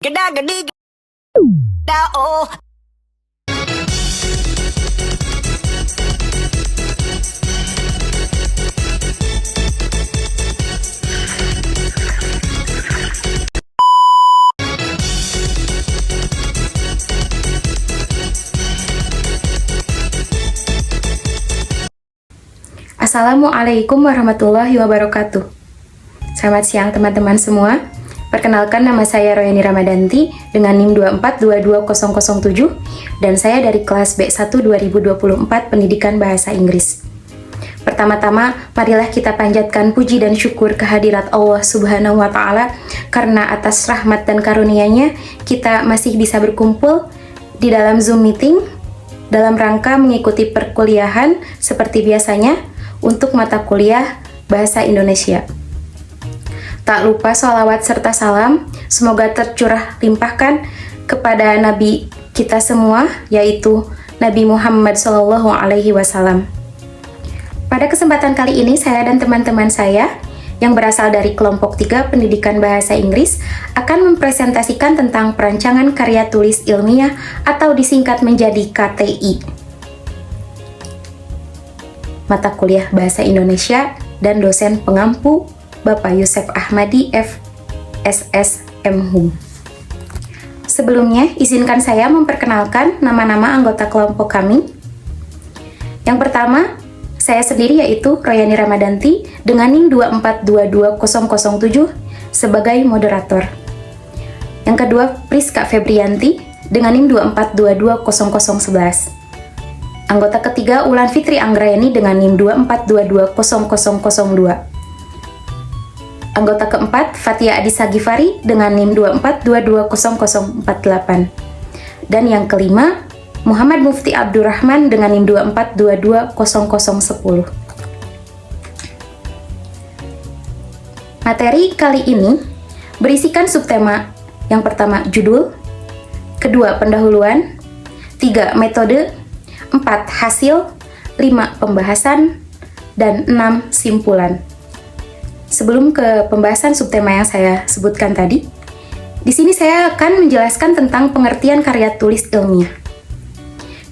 Gada-gadi, oh. Assalamualaikum warahmatullahi wabarakatuh. Selamat siang teman-teman semua. Perkenalkan, nama saya Royani Ramadanti dengan NIM 2422007 dan saya dari kelas B1 2024 Pendidikan Bahasa Inggris. Pertama-tama, marilah kita panjatkan puji dan syukur kehadirat Allah Subhanahu wa Ta'ala karena atas rahmat dan karunia-Nya kita masih bisa berkumpul di dalam Zoom meeting dalam rangka mengikuti perkuliahan seperti biasanya untuk mata kuliah Bahasa Indonesia. Tak lupa sholawat serta salam semoga tercurah limpahkan kepada Nabi kita semua, yaitu Nabi Muhammad SAW. Pada kesempatan kali ini, saya dan teman-teman saya yang berasal dari kelompok 3 Pendidikan Bahasa Inggris akan mempresentasikan tentang perancangan karya tulis ilmiah atau disingkat menjadi KTI. Mata kuliah Bahasa Indonesia dan dosen pengampu Bapak Yusef Ahmadi FSS MHum. Sebelumnya, izinkan saya memperkenalkan nama-nama anggota kelompok kami. Yang pertama, saya sendiri yaitu Royani Ramadanti dengan NIM 2422007 sebagai moderator. Yang kedua, Priska Febrianti dengan NIM 2422011. Anggota ketiga, Ulan Fitri Anggrayani dengan NIM 2422002. Anggota keempat, Fatia Adisa Gifari dengan NIM 2422048. Dan yang kelima, Muhammad Mufti Abdurrahman dengan NIM 2422010. Materi kali ini berisikan subtema yang pertama judul, kedua pendahuluan, 3 metode, 4 hasil, 5 pembahasan, dan 6 simpulan. Sebelum ke pembahasan subtema yang saya sebutkan tadi, di sini saya akan menjelaskan tentang pengertian karya tulis ilmiah.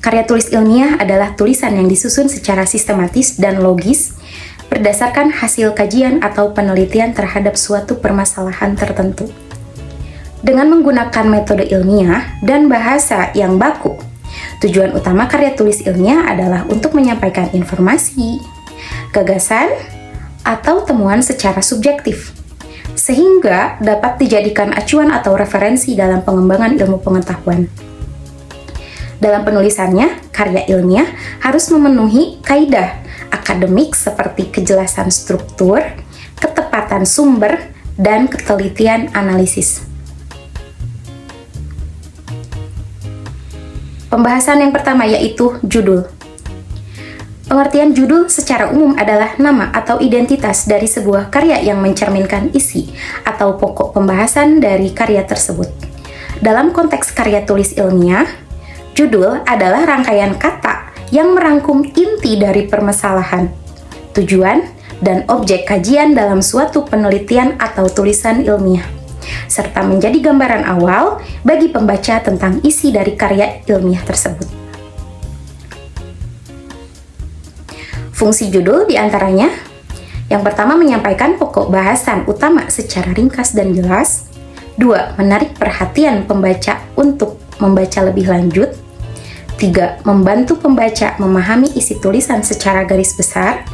Karya tulis ilmiah adalah tulisan yang disusun secara sistematis dan logis berdasarkan hasil kajian atau penelitian terhadap suatu permasalahan tertentu. Dengan menggunakan metode ilmiah dan bahasa yang baku, tujuan utama karya tulis ilmiah adalah untuk menyampaikan informasi, gagasan, atau temuan secara subjektif, sehingga dapat dijadikan acuan atau referensi dalam pengembangan ilmu pengetahuan. Dalam penulisannya, karya ilmiah harus memenuhi kaidah akademik seperti kejelasan struktur, ketepatan sumber, dan ketelitian analisis. Pembahasan yang pertama yaitu judul. Pengertian judul secara umum adalah nama atau identitas dari sebuah karya yang mencerminkan isi atau pokok pembahasan dari karya tersebut. Dalam konteks karya tulis ilmiah, judul adalah rangkaian kata yang merangkum inti dari permasalahan, tujuan, dan objek kajian dalam suatu penelitian atau tulisan ilmiah, serta menjadi gambaran awal bagi pembaca tentang isi dari karya ilmiah tersebut. Fungsi judul diantaranya, yang pertama menyampaikan pokok bahasan utama secara ringkas dan jelas. 2. Menarik perhatian pembaca untuk membaca lebih lanjut. 3. Membantu pembaca memahami isi tulisan secara garis besar.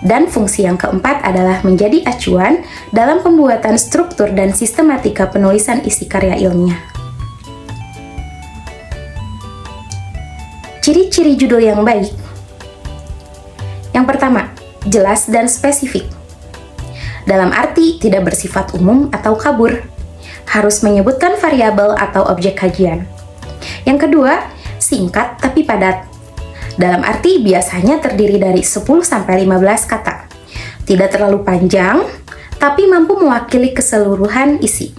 Dan fungsi yang keempat adalah menjadi acuan dalam pembuatan struktur dan sistematika penulisan isi karya ilmiah. Ciri-ciri judul yang baik. Yang pertama, jelas dan spesifik. Dalam arti tidak bersifat umum atau kabur, harus menyebutkan variabel atau objek kajian. Yang kedua, singkat tapi padat. Dalam arti biasanya terdiri dari 10-15 kata. Tidak terlalu panjang, tapi mampu mewakili keseluruhan isi.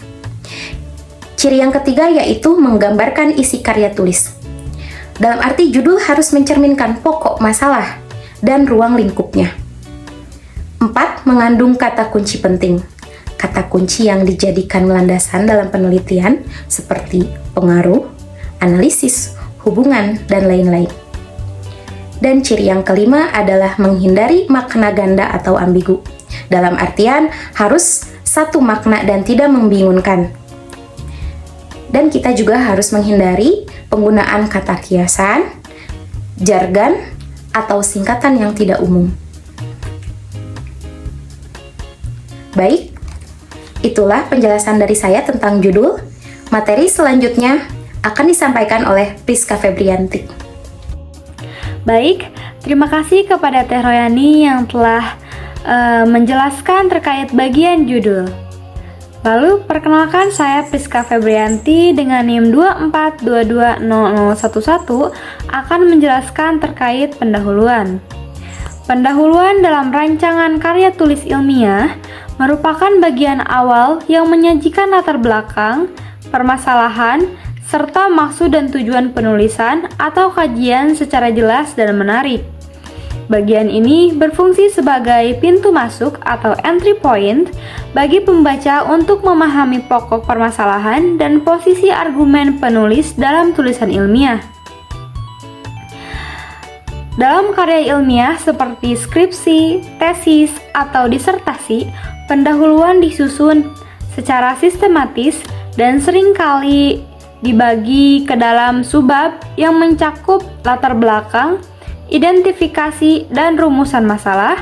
Ciri yang ketiga yaitu menggambarkan isi karya tulis. Dalam arti judul harus mencerminkan pokok masalah dan ruang lingkupnya. 4. Mengandung kata kunci penting. Kata kunci yang dijadikan landasan dalam penelitian seperti pengaruh, analisis, hubungan, dan lain-lain. Dan ciri yang kelima adalah menghindari makna ganda atau ambigu. Dalam artian harus satu makna dan tidak membingungkan. Dan kita juga harus menghindari penggunaan kata kiasan, jargon, atau singkatan yang tidak umum. Baik, itulah penjelasan dari saya tentang judul. Materi selanjutnya akan disampaikan oleh Priska Febrianti. Baik, terima kasih kepada Teh Royani yang telah menjelaskan terkait bagian judul. Lalu, perkenalkan saya Priska Febrianti dengan NIM 24220011 akan menjelaskan terkait pendahuluan. Pendahuluan dalam rancangan karya tulis ilmiah merupakan bagian awal yang menyajikan latar belakang, permasalahan, serta maksud dan tujuan penulisan atau kajian secara jelas dan menarik. Bagian ini berfungsi sebagai pintu masuk atau entry point bagi pembaca untuk memahami pokok permasalahan dan posisi argumen penulis dalam tulisan ilmiah. Dalam karya ilmiah seperti skripsi, tesis, atau disertasi, pendahuluan disusun secara sistematis dan seringkali dibagi ke dalam subbab yang mencakup latar belakang, identifikasi dan rumusan masalah,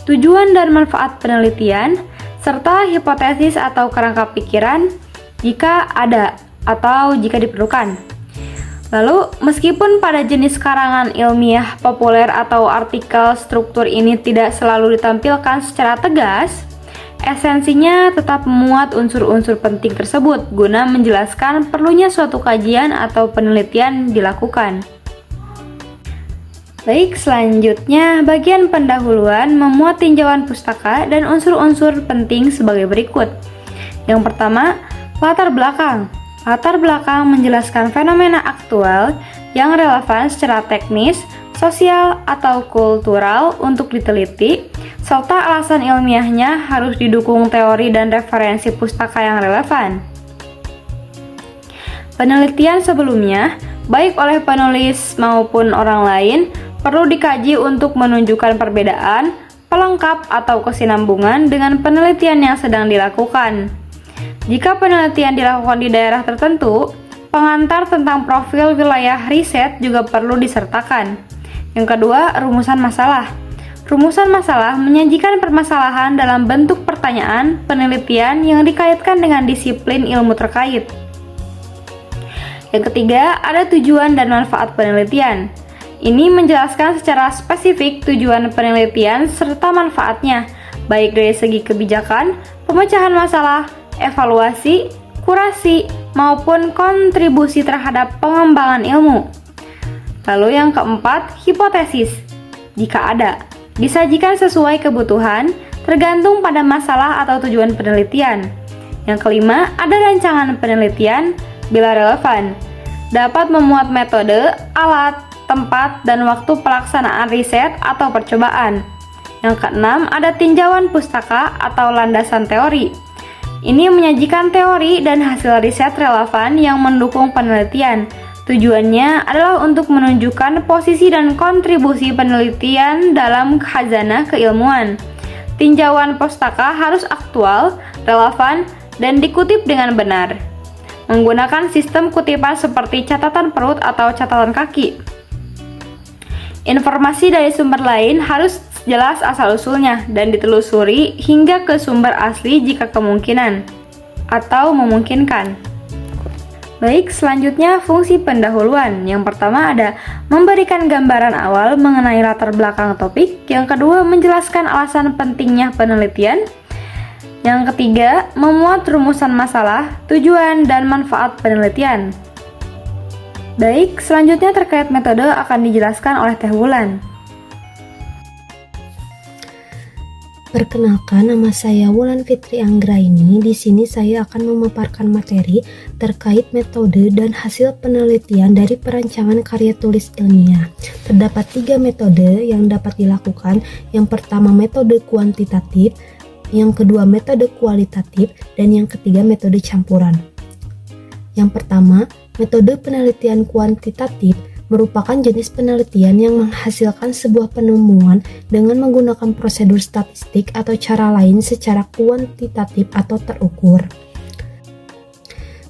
tujuan dan manfaat penelitian, serta hipotesis atau kerangka pikiran jika ada atau jika diperlukan. Lalu, meskipun pada jenis karangan ilmiah populer atau artikel struktur ini tidak selalu ditampilkan secara tegas, esensinya tetap memuat unsur-unsur penting tersebut guna menjelaskan perlunya suatu kajian atau penelitian dilakukan. Baik, selanjutnya bagian pendahuluan memuat tinjauan pustaka dan unsur-unsur penting sebagai berikut. Yang pertama, latar belakang. Latar belakang menjelaskan fenomena aktual yang relevan secara teknis, sosial, atau kultural untuk diteliti, serta alasan ilmiahnya harus didukung teori dan referensi pustaka yang relevan. Penelitian sebelumnya, baik oleh penulis maupun orang lain, perlu dikaji untuk menunjukkan perbedaan, pelengkap, atau kesinambungan dengan penelitian yang sedang dilakukan. Jika penelitian dilakukan di daerah tertentu, pengantar tentang profil wilayah riset juga perlu disertakan. Yang kedua, rumusan masalah. Rumusan masalah menyajikan permasalahan dalam bentuk pertanyaan penelitian yang dikaitkan dengan disiplin ilmu terkait. Yang ketiga, ada tujuan dan manfaat penelitian. Ini menjelaskan secara spesifik tujuan penelitian serta manfaatnya, baik dari segi kebijakan, pemecahan masalah, evaluasi, kurasi, maupun kontribusi terhadap pengembangan ilmu. Lalu yang keempat, hipotesis. Jika ada, disajikan sesuai kebutuhan, tergantung pada masalah atau tujuan penelitian. Yang kelima, ada rancangan penelitian bila relevan. Dapat memuat metode, alat, tempat, dan waktu pelaksanaan riset atau percobaan. Yang keenam, ada tinjauan pustaka atau landasan teori. Ini menyajikan teori dan hasil riset relevan yang mendukung penelitian. Tujuannya adalah untuk menunjukkan posisi dan kontribusi penelitian dalam khazanah keilmuan. Tinjauan pustaka harus aktual, relevan, dan dikutip dengan benar. Menggunakan sistem kutipan seperti catatan perut atau catatan kaki. Informasi dari sumber lain harus jelas asal-usulnya dan ditelusuri hingga ke sumber asli jika kemungkinan atau memungkinkan. Baik, selanjutnya fungsi pendahuluan. Yang pertama ada memberikan gambaran awal mengenai latar belakang topik. Yang kedua, menjelaskan alasan pentingnya penelitian. Yang ketiga, memuat rumusan masalah, tujuan, dan manfaat penelitian. Baik, selanjutnya terkait metode akan dijelaskan oleh Teh Wulan. Perkenalkan, nama saya Wulan Fitri Anggraini. Di sini saya akan memaparkan materi terkait metode dan hasil penelitian dari perancangan karya tulis ilmiah. Terdapat 3 metode yang dapat dilakukan. Yang pertama metode kuantitatif, yang kedua metode kualitatif, dan yang ketiga metode campuran. Yang pertama, metode penelitian kuantitatif merupakan jenis penelitian yang menghasilkan sebuah penemuan dengan menggunakan prosedur statistik atau cara lain secara kuantitatif atau terukur.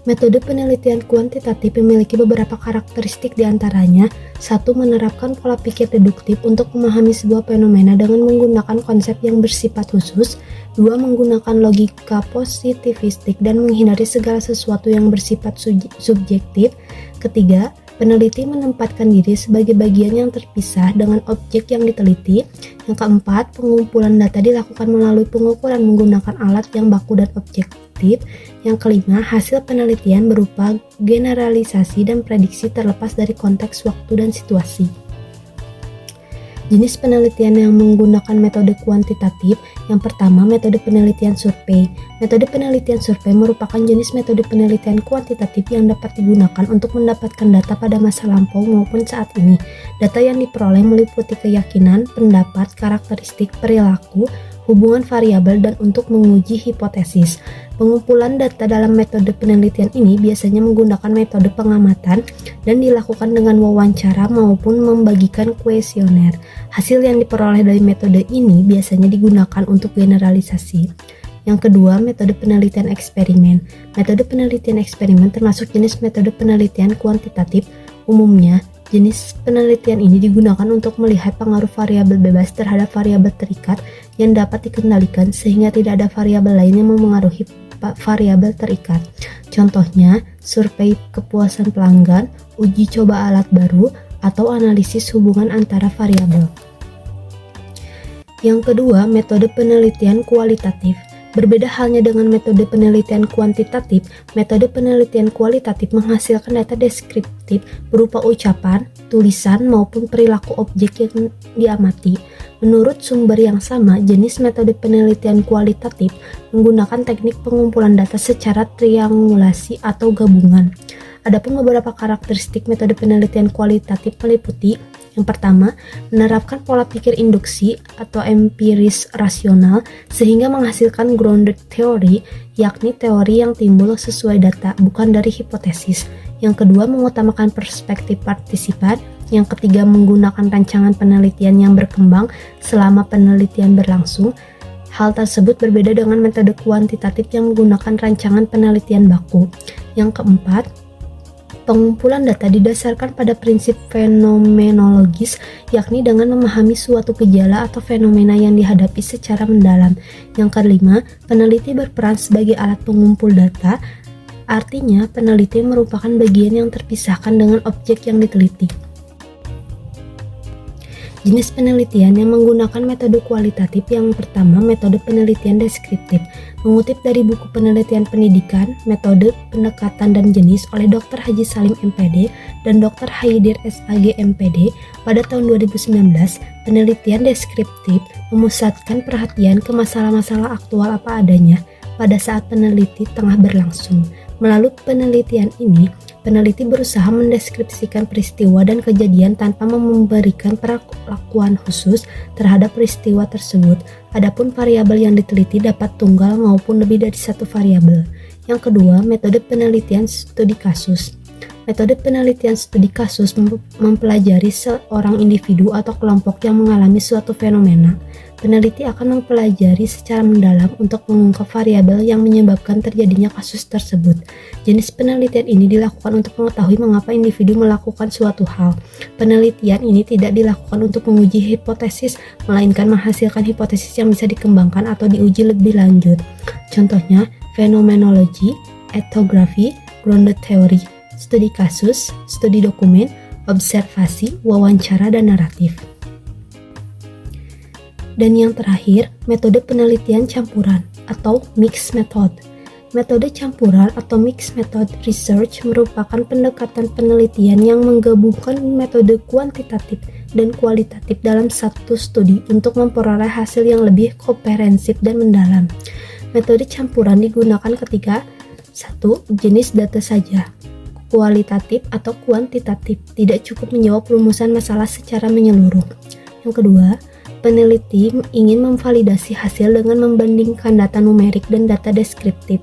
Metode penelitian kuantitatif memiliki beberapa karakteristik diantaranya: 1. Menerapkan pola pikir deduktif untuk memahami sebuah fenomena dengan menggunakan konsep yang bersifat khusus. 2. Menggunakan logika positivistik dan menghindari segala sesuatu yang bersifat subjektif. Ketiga, peneliti menempatkan diri sebagai bagian yang terpisah dengan objek yang diteliti. Yang keempat, pengumpulan data dilakukan melalui pengukuran menggunakan alat yang baku dan objektif. Yang kelima, hasil penelitian berupa generalisasi dan prediksi terlepas dari konteks waktu dan situasi. Jenis penelitian yang menggunakan metode kuantitatif. Yang pertama, metode penelitian survei. Metode penelitian survei merupakan jenis metode penelitian kuantitatif yang dapat digunakan untuk mendapatkan data pada masa lampau maupun saat ini. Data yang diperoleh meliputi keyakinan, pendapat, karakteristik, perilaku, hubungan variabel, dan untuk menguji hipotesis. Pengumpulan data dalam metode penelitian ini biasanya menggunakan metode pengamatan dan dilakukan dengan wawancara maupun membagikan kuesioner. Hasil yang diperoleh dari metode ini biasanya digunakan untuk generalisasi. Yang kedua, metode penelitian eksperimen. Metode penelitian eksperimen termasuk jenis metode penelitian kuantitatif. Umumnya, jenis penelitian ini digunakan untuk melihat pengaruh variabel bebas terhadap variabel terikat yang dapat dikendalikan sehingga tidak ada variabel lain yang memengaruhi variabel terikat. Contohnya, survei kepuasan pelanggan, uji coba alat baru, atau analisis hubungan antara variabel. Yang kedua, metode penelitian kualitatif. Berbeda halnya dengan metode penelitian kuantitatif, metode penelitian kualitatif menghasilkan data deskriptif berupa ucapan, tulisan, maupun perilaku objek yang diamati. Menurut sumber yang sama, jenis metode penelitian kualitatif menggunakan teknik pengumpulan data secara triangulasi atau gabungan. Adapun beberapa karakteristik metode penelitian kualitatif meliputi: yang pertama, menerapkan pola pikir induksi atau empiris rasional sehingga menghasilkan grounded theory, yakni teori yang timbul sesuai data, bukan dari hipotesis. Yang kedua, mengutamakan perspektif partisipan. Yang ketiga, menggunakan rancangan penelitian yang berkembang selama penelitian berlangsung. Hal tersebut berbeda dengan metode kuantitatif yang menggunakan rancangan penelitian baku. Yang keempat, pengumpulan data didasarkan pada prinsip fenomenologis, yakni dengan memahami suatu gejala atau fenomena yang dihadapi secara mendalam. Yang kelima, peneliti berperan sebagai alat pengumpul data, artinya peneliti merupakan bagian yang terpisahkan dengan objek yang diteliti. Jenis penelitian yang menggunakan metode kualitatif. Yang pertama, metode penelitian deskriptif. Mengutip dari buku penelitian pendidikan, metode, pendekatan, dan jenis oleh Dr. Haji Salim MPD dan Dr. Haidir SAG MPD pada tahun 2019, penelitian deskriptif memusatkan perhatian ke masalah-masalah aktual apa adanya pada saat peneliti tengah berlangsung. Melalui penelitian ini, peneliti berusaha mendeskripsikan peristiwa dan kejadian tanpa memberikan perlakuan khusus terhadap peristiwa tersebut. Adapun variabel yang diteliti dapat tunggal maupun lebih dari satu variabel. Yang kedua, metode penelitian studi kasus. Metode penelitian studi kasus mempelajari seorang individu atau kelompok yang mengalami suatu fenomena. Peneliti akan mempelajari secara mendalam untuk mengungkap variabel yang menyebabkan terjadinya kasus tersebut. Jenis penelitian ini dilakukan untuk mengetahui mengapa individu melakukan suatu hal. Penelitian ini tidak dilakukan untuk menguji hipotesis, melainkan menghasilkan hipotesis yang bisa dikembangkan atau diuji lebih lanjut. Contohnya, fenomenologi, etnografi, grounded theory, studi kasus, studi dokumen, observasi, wawancara, dan naratif. Dan yang terakhir, metode penelitian campuran atau mixed method. Metode campuran atau mixed method research merupakan pendekatan penelitian yang menggabungkan metode kuantitatif dan kualitatif dalam satu studi untuk memperoleh hasil yang lebih komprehensif dan mendalam. Metode campuran digunakan ketika 1. Jenis data saja, kualitatif atau kuantitatif, tidak cukup menjawab rumusan masalah secara menyeluruh. Yang kedua, peneliti ingin memvalidasi hasil dengan membandingkan data numerik dan data deskriptif.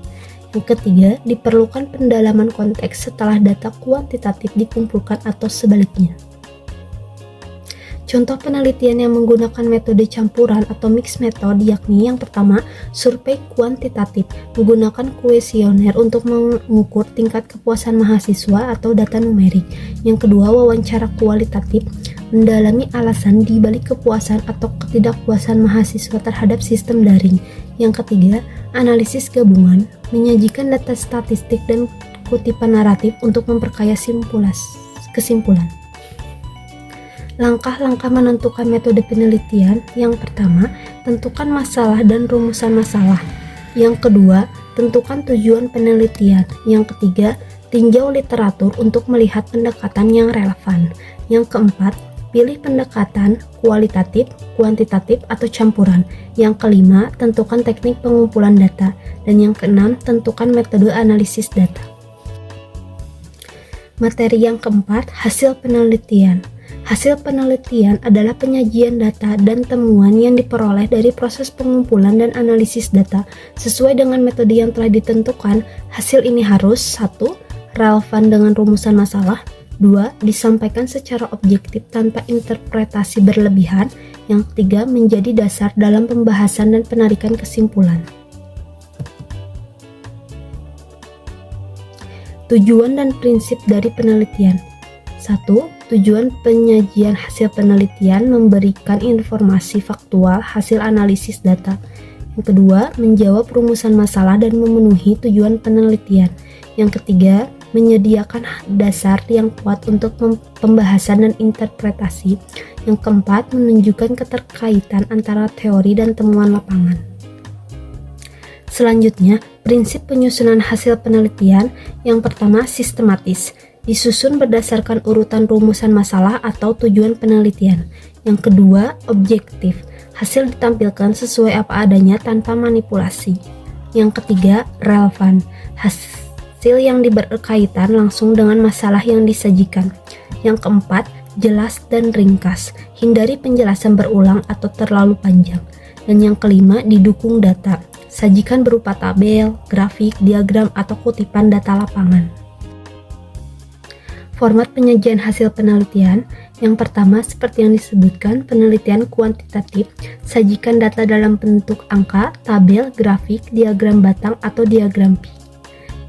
Yang ketiga, diperlukan pendalaman konteks setelah data kuantitatif dikumpulkan atau sebaliknya. Contoh penelitian yang menggunakan metode campuran atau mixed method yakni yang pertama, survei kuantitatif menggunakan kuesioner untuk mengukur tingkat kepuasan mahasiswa atau data numerik. Yang kedua, wawancara kualitatif mendalami alasan di balik kepuasan atau ketidakpuasan mahasiswa terhadap sistem daring. Yang ketiga, analisis gabungan menyajikan data statistik dan kutipan naratif untuk memperkaya kesimpulan. Langkah-langkah menentukan metode penelitian. Yang pertama, tentukan masalah dan rumusan masalah. Yang kedua, tentukan tujuan penelitian. Yang ketiga, tinjau literatur untuk melihat pendekatan yang relevan. Yang keempat, pilih pendekatan kualitatif, kuantitatif, atau campuran. Yang kelima, tentukan teknik pengumpulan data. Dan yang keenam, tentukan metode analisis data. Materi yang keempat, hasil penelitian. Hasil penelitian adalah penyajian data dan temuan yang diperoleh dari proses pengumpulan dan analisis data. Sesuai dengan metode yang telah ditentukan, hasil ini harus 1. Relevan dengan rumusan masalah. 2. Disampaikan secara objektif tanpa interpretasi berlebihan. Yang ketiga, menjadi dasar dalam pembahasan dan penarikan kesimpulan. Tujuan dan prinsip dari penelitian. 1. Tujuan penyajian hasil penelitian memberikan informasi faktual hasil analisis data. Yang kedua, menjawab rumusan masalah dan memenuhi tujuan penelitian. Yang ketiga, menyediakan dasar yang kuat untuk pembahasan dan interpretasi. Yang keempat, menunjukkan keterkaitan antara teori dan temuan lapangan. Selanjutnya, prinsip penyusunan hasil penelitian. Yang pertama, sistematis. Disusun berdasarkan urutan rumusan masalah atau tujuan penelitian. Yang kedua, objektif. Hasil ditampilkan sesuai apa adanya tanpa manipulasi. Yang ketiga, relevan. Hasil yang berkaitan langsung dengan masalah yang disajikan. Yang keempat, jelas dan ringkas. Hindari penjelasan berulang atau terlalu panjang. Dan yang kelima, didukung data. Sajikan berupa tabel, grafik, diagram, atau kutipan data lapangan. Format penyajian hasil penelitian. Yang pertama, seperti yang disebutkan, penelitian kuantitatif. Sajikan data dalam bentuk angka, tabel, grafik, diagram batang, atau diagram pi.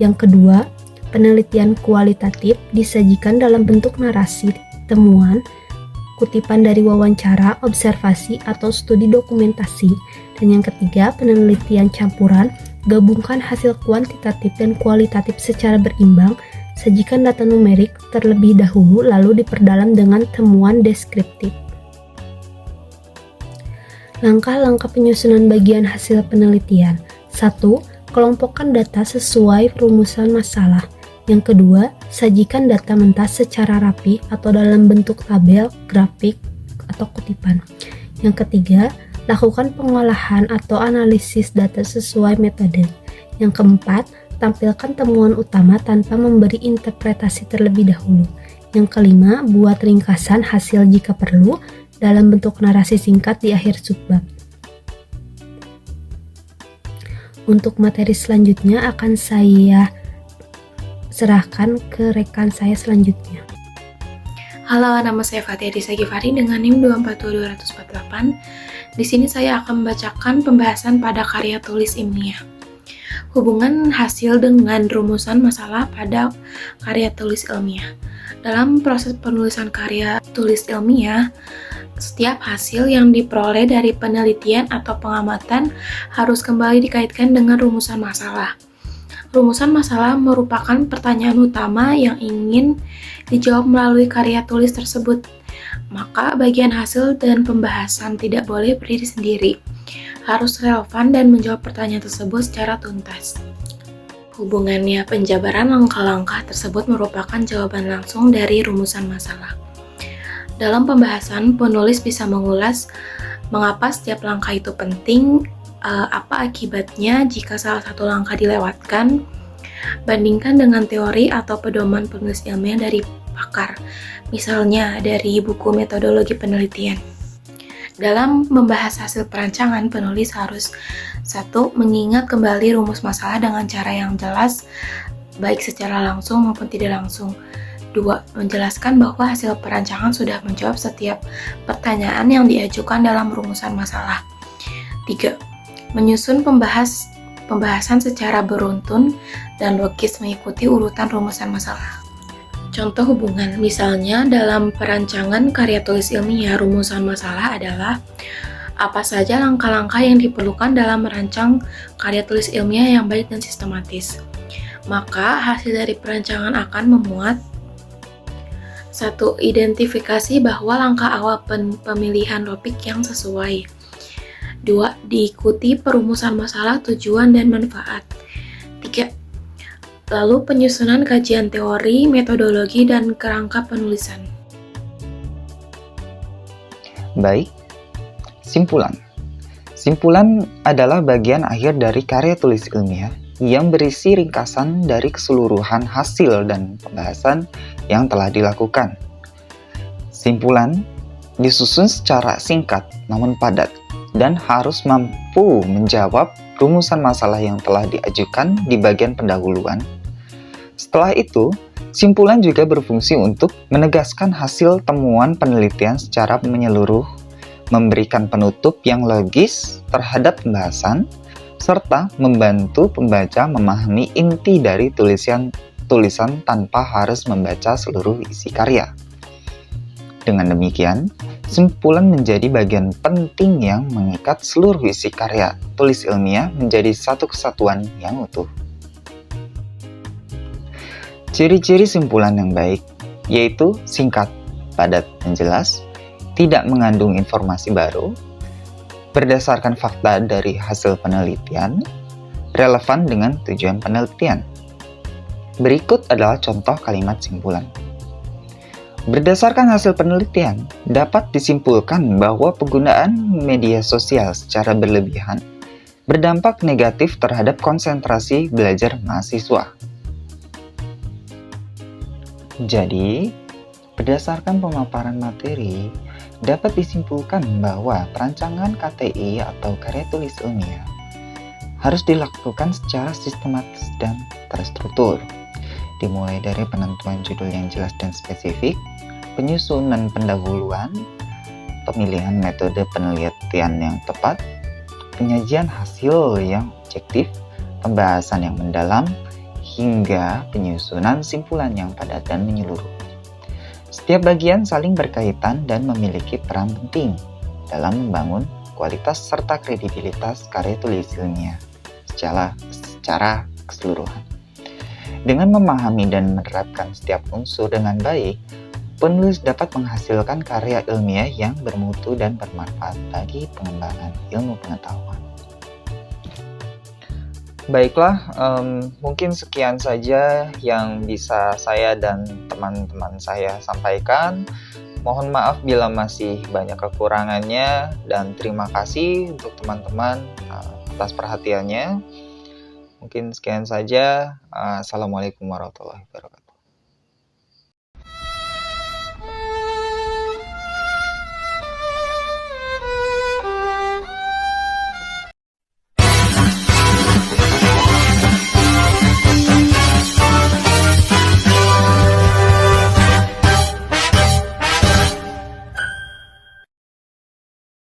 Yang kedua, penelitian kualitatif disajikan dalam bentuk narasi, temuan, kutipan dari wawancara, observasi, atau studi dokumentasi. Dan yang ketiga, penelitian campuran, gabungkan hasil kuantitatif dan kualitatif secara berimbang. Sajikan data numerik terlebih dahulu lalu diperdalam dengan temuan deskriptif. Langkah-langkah penyusunan bagian hasil penelitian. 1. Kelompokkan data sesuai rumusan masalah. Yang kedua, sajikan data mentah secara rapi atau dalam bentuk tabel, grafik, atau kutipan. Yang ketiga, lakukan pengolahan atau analisis data sesuai metode. Yang keempat, tampilkan temuan utama tanpa memberi interpretasi terlebih dahulu. Yang kelima, buat ringkasan hasil jika perlu dalam bentuk narasi singkat di akhir subbab. Untuk materi selanjutnya akan saya serahkan ke rekan saya selanjutnya. Halo, nama saya Fatia Disa Givari dengan NIM 242248. Di sini saya akan membacakan pembahasan pada karya tulis ilmiah. Hubungan hasil dengan rumusan masalah pada karya tulis ilmiah. Dalam proses penulisan karya tulis ilmiah, setiap hasil yang diperoleh dari penelitian atau pengamatan harus kembali dikaitkan dengan rumusan masalah. Rumusan masalah merupakan pertanyaan utama yang ingin dijawab melalui karya tulis tersebut. Maka bagian hasil dan pembahasan tidak boleh berdiri sendiri. Harus relevan dan menjawab pertanyaan tersebut secara tuntas. Hubungannya, penjabaran langkah-langkah tersebut merupakan jawaban langsung dari rumusan masalah. Dalam pembahasan, penulis bisa mengulas mengapa setiap langkah itu penting, apa akibatnya jika salah satu langkah dilewatkan, bandingkan dengan teori atau pedoman penulis ilmiah dari pakar, misalnya dari buku metodologi penelitian. Dalam membahas hasil perancangan, penulis harus 1. Mengingat kembali rumus masalah dengan cara yang jelas, baik secara langsung maupun tidak langsung. 2. Menjelaskan bahwa hasil perancangan sudah menjawab setiap pertanyaan yang diajukan dalam rumusan masalah. 3. Menyusun pembahasan secara beruntun dan logis mengikuti urutan rumusan masalah. Contoh hubungan, misalnya dalam perancangan karya tulis ilmiah, rumusan masalah adalah apa saja langkah-langkah yang diperlukan dalam merancang karya tulis ilmiah yang baik dan sistematis. Maka hasil dari perancangan akan memuat 1. Identifikasi bahwa langkah awal pemilihan topik yang sesuai. 2. Diikuti perumusan masalah, tujuan, dan manfaat. 3. Lalu penyusunan kajian teori, metodologi, dan kerangka penulisan. Baik, simpulan. Simpulan adalah bagian akhir dari karya tulis ilmiah yang berisi ringkasan dari keseluruhan hasil dan pembahasan yang telah dilakukan. Simpulan disusun secara singkat namun padat dan harus mampu menjawab rumusan masalah yang telah diajukan di bagian pendahuluan. Setelah itu, simpulan juga berfungsi untuk menegaskan hasil temuan penelitian secara menyeluruh, memberikan penutup yang logis terhadap pembahasan, serta membantu pembaca memahami inti dari tulisan tanpa harus membaca seluruh isi karya. Dengan demikian, simpulan menjadi bagian penting yang mengikat seluruh isi karya tulis ilmiah menjadi satu kesatuan yang utuh. Ciri-ciri simpulan yang baik yaitu singkat, padat, dan jelas, tidak mengandung informasi baru, berdasarkan fakta dari hasil penelitian, relevan dengan tujuan penelitian. Berikut adalah contoh kalimat simpulan. Berdasarkan hasil penelitian, dapat disimpulkan bahwa penggunaan media sosial secara berlebihan berdampak negatif terhadap konsentrasi belajar mahasiswa. Jadi, berdasarkan pemaparan materi, dapat disimpulkan bahwa perancangan KTI atau karya tulis ilmiah harus dilakukan secara sistematis dan terstruktur, dimulai dari penentuan judul yang jelas dan spesifik, penyusunan pendahuluan, pemilihan metode penelitian yang tepat, penyajian hasil yang objektif, pembahasan yang mendalam, hingga penyusunan simpulan yang padat dan menyeluruh. Setiap bagian saling berkaitan dan memiliki peran penting dalam membangun kualitas serta kredibilitas karya tulis ilmiah secara keseluruhan. Dengan memahami dan menerapkan setiap unsur dengan baik, penulis dapat menghasilkan karya ilmiah yang bermutu dan bermanfaat bagi pengembangan ilmu pengetahuan. Baiklah, mungkin sekian saja yang bisa saya dan teman-teman saya sampaikan. Mohon maaf bila masih banyak kekurangannya, dan terima kasih untuk teman-teman atas perhatiannya. Mungkin sekian saja. Assalamualaikum warahmatullahi wabarakatuh.